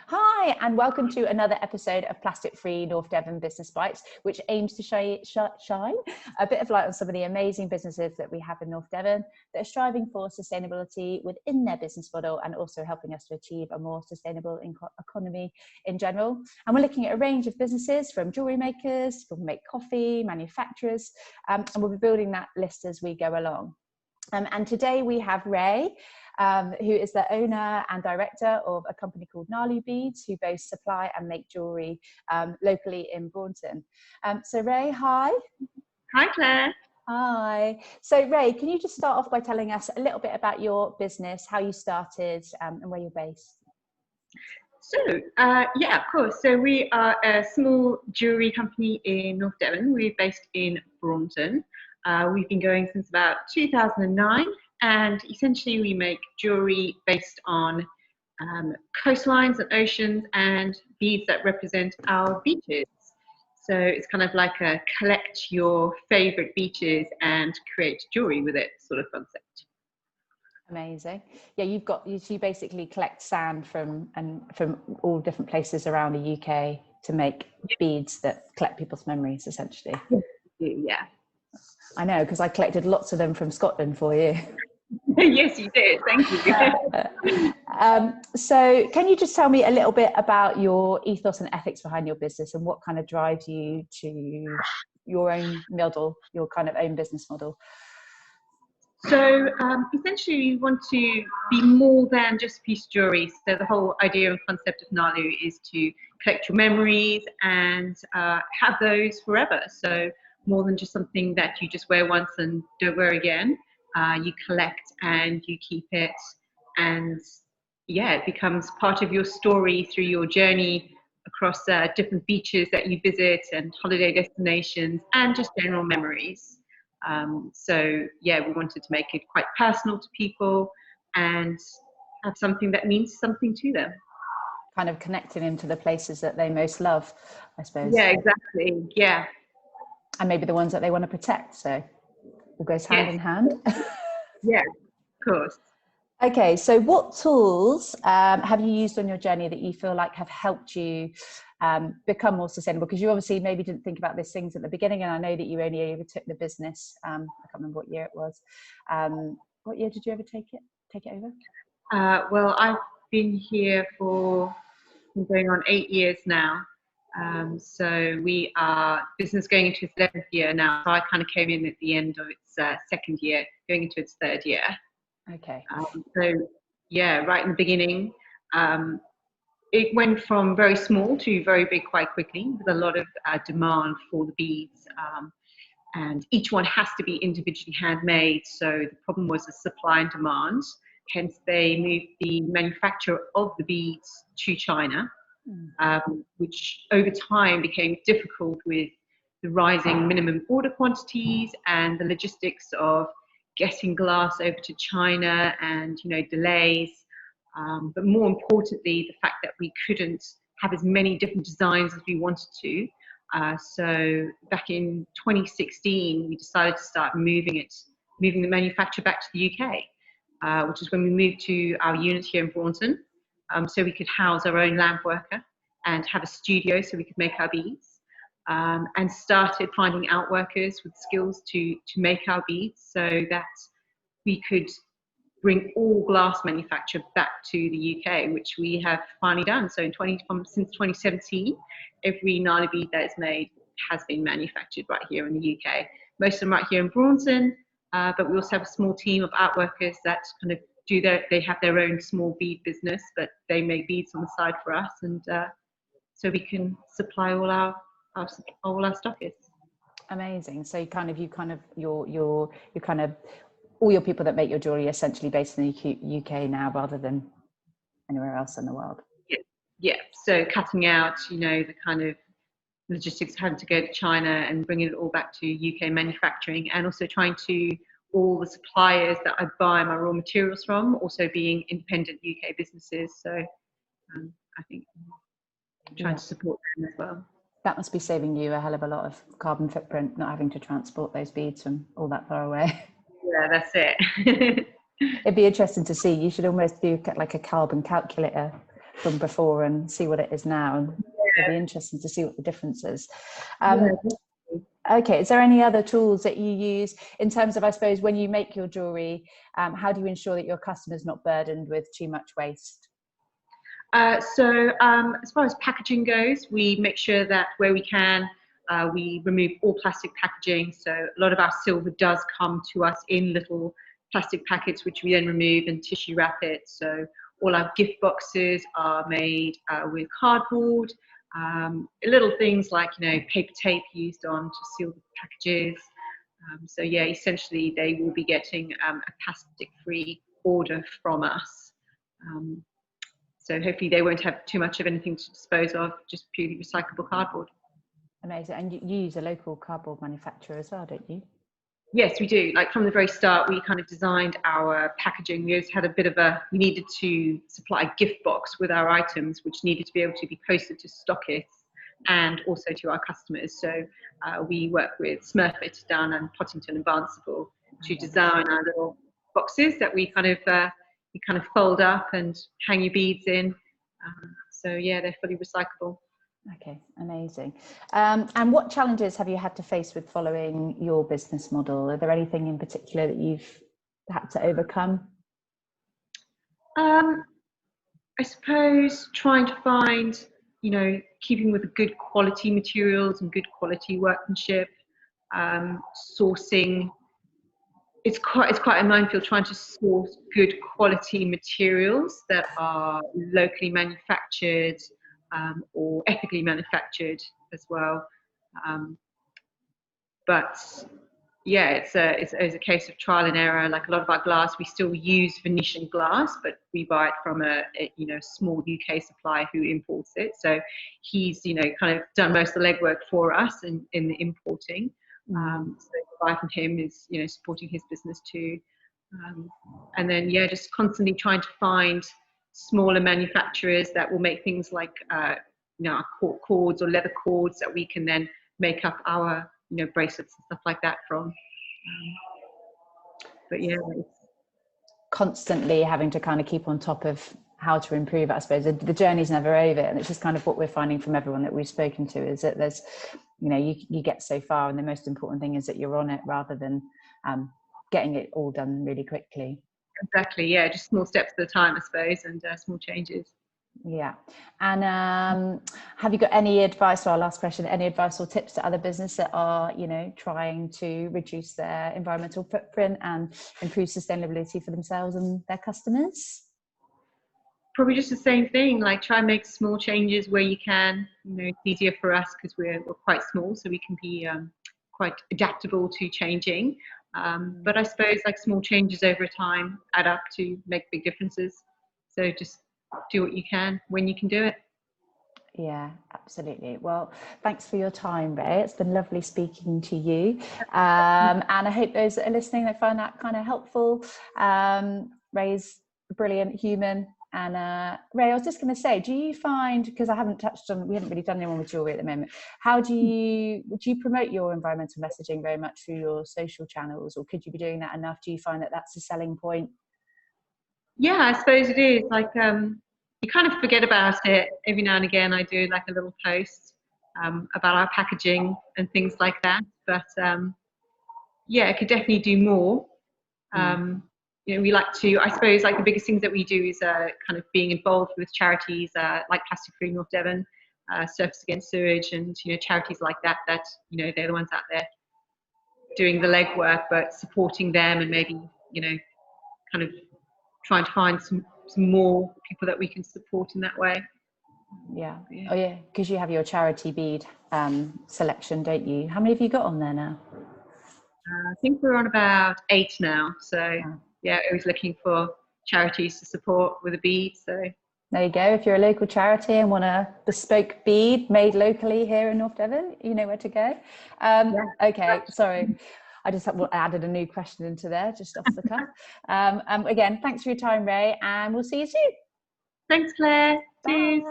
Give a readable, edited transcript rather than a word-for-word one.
Hi, and welcome to another episode of Plastic-Free North Devon Business Bites, which aims to shine a bit of light on some of the amazing businesses that we have in North Devon that are striving for sustainability within their business model and also helping us to achieve a more sustainable economy in general. And we're looking at a range of businesses from jewellery makers, people who make coffee, manufacturers, and we'll be building that list as we go along. And today we have Ray, who is the owner and director of a company called Nalu Beads, who both supply and make jewellery locally in Braunton. So Ray, hi. Hi, Claire. Hi. So Ray, can you just start off by telling us a little bit about your business, how you started and where you're based? So, yeah, of course. So we are a small jewellery company in North Devon. We're based in Braunton. We've been going since about 2009, and essentially we make jewellery based on coastlines and oceans and beads that represent our beaches. So it's kind of like a collect your favourite beaches and create jewellery with it sort of concept. Amazing. Yeah, you basically collect sand from all different places around the UK to make beads that collect people's memories, essentially. Yeah. I know, because I collected lots of them from Scotland for you. Yes, you did. Thank you. So can you just tell me a little bit about your ethos and ethics behind your business and what kind of drives you to your own model, your kind of own business model? So essentially we want to be more than just a piece of jewellery. So the whole idea and concept of Nalu is to collect your memories and have those forever. So more than just something that you just wear once and don't wear again. You collect and you keep it, and yeah, it becomes part of your story through your journey across different beaches that you visit and holiday destinations and just general memories. So yeah, we wanted to make it quite personal to people and have something that means something to them. Kind of connecting them to the places that they most love, I suppose. Yeah, exactly. Yeah. And maybe the ones that they want to protect. So all goes hand in hand. Yeah, of course. Okay, so what tools have you used on your journey that you feel like have helped you become more sustainable? Because you obviously maybe didn't think about these things at the beginning, and I know that you only overtook the business. I can't remember what year it was. What year did you ever take it over? Well, I've been here for going on 8 years now. So we are business going into its 11th year now. So I kind of came in at the end of its second year, going into its third year. Okay. So yeah, right in the beginning, it went from very small to very big quite quickly, with a lot of demand for the beads. And each one has to be individually handmade. So the problem was the supply and demand. Hence, they moved the manufacture of the beads to China. Which over time became difficult with the rising minimum order quantities and the logistics of getting glass over to China and, delays. But more importantly, the fact that we couldn't have as many different designs as we wanted to. So back in 2016, we decided to start moving the manufacture back to the UK, which is when we moved to our unit here in Braunton, so we could house our own lamp worker and have a studio so we could make our beads, and started finding out workers with skills to make our beads so that we could bring all glass manufacture back to the UK, which we have finally done. So since 2017, every Nalu bead that is made has been manufactured right here in the UK. Most of them right here in Braunton, but we also have a small team of art workers that kind of they have their own small bead business, but they make beads on the side for us, and so we can supply all our stockists. Amazing. So all your people that make your jewelry essentially based in the UK now, rather than anywhere else in the world. Yeah. So cutting out, the kind of logistics having to go to China and bringing it all back to UK manufacturing, and also trying to all the suppliers that I buy my raw materials from also being independent UK businesses. So I think trying to support them as well. That must be saving you a hell of a lot of carbon footprint, not having to transport those beads from all that far away. Yeah, that's it. It'd be interesting to see. You should almost do like a carbon calculator from before and see what it is now. And it'll be interesting to see what the difference is. Okay, is there any other tools that you use in terms of, I suppose, when you make your jewellery, how do you ensure that your customer's not burdened with too much waste? So as far as packaging goes, we make sure that where we can, we remove all plastic packaging. So a lot of our silver does come to us in little plastic packets, which we then remove and tissue wrap it. So all our gift boxes are made with cardboard. Little things like, paper tape used on to seal the packages. So yeah, essentially they will be getting a plastic-free order from us. So hopefully they won't have too much of anything to dispose of, just purely recyclable cardboard. Amazing. And you use a local cardboard manufacturer as well, don't you? Yes, we do. Like from the very start, we kind of designed our packaging. We always had we needed to supply a gift box with our items, which needed to be able to be posted to stockists and also to our customers. So we work with Smurfit down and Pottington and Barnstable to design our little boxes that we kind of fold up and hang your beads in. So yeah, they're fully recyclable. Okay, amazing. And what challenges have you had to face with following your business model? Are there anything in particular that you've had to overcome? I suppose trying to find, keeping with the good quality materials and good quality workmanship, sourcing. It's quite a minefield trying to source good quality materials that are locally manufactured or ethically manufactured as well. But yeah, it's a case of trial and error. Like a lot of our glass, we still use Venetian glass, but we buy it from a small UK supplier who imports it. So he's kind of done most of the legwork for us in the importing. So buy from him is supporting his business too. And then just constantly trying to find smaller manufacturers that will make things like our cork cords or leather cords that we can then make up our bracelets and stuff like that from. But yeah, constantly having to kind of keep on top of how to improve, I suppose. The journey's never over, and it's just kind of what we're finding from everyone that we've spoken to is that there's you get so far, and the most important thing is that you're on it rather than getting it all done really quickly. Exactly, yeah, just small steps at a time, I suppose, and small changes. Yeah. And have you got any advice, or our last question, any advice or tips to other businesses that are trying to reduce their environmental footprint and improve sustainability for themselves and their customers? Probably just the same thing, like try and make small changes where you can. It's easier for us because we're quite small, so we can be quite adaptable to changing. But I suppose like small changes over time add up to make big differences. So just do what you can when you can do it. Yeah, absolutely. Well, thanks for your time, Ray. It's been lovely speaking to you. And I hope those that are listening, they find that kind of helpful. Ray's a brilliant human. And Ray, I was just going to say, do you find, because we haven't really done anyone with jewellery at the moment, would you promote your environmental messaging very much through your social channels, or could you be doing that enough? Do you find that that's a selling point? Yeah, I suppose it is. Like you kind of forget about it. Every now and again I do like a little post about our packaging and things like that. But I could definitely do more. We like to, I suppose, like the biggest things that we do is kind of being involved with charities like Plastic Free North Devon, Surfers Against Sewage, and charities like that they're the ones out there doing the legwork, but supporting them and maybe kind of trying to find some more people that we can support in that way. Yeah. Oh yeah, because you have your charity bead selection, don't you? How many have you got on there now? I think we're on about 8 now. So always looking for charities to support with a bead. So there you go. If you're a local charity and want a bespoke bead made locally here in North Devon, you know where to go. Okay, sorry. I just added a new question into there, just off the cuff. Again, thanks for your time, Ray, and we'll see you soon. Thanks, Claire. Bye. Cheers.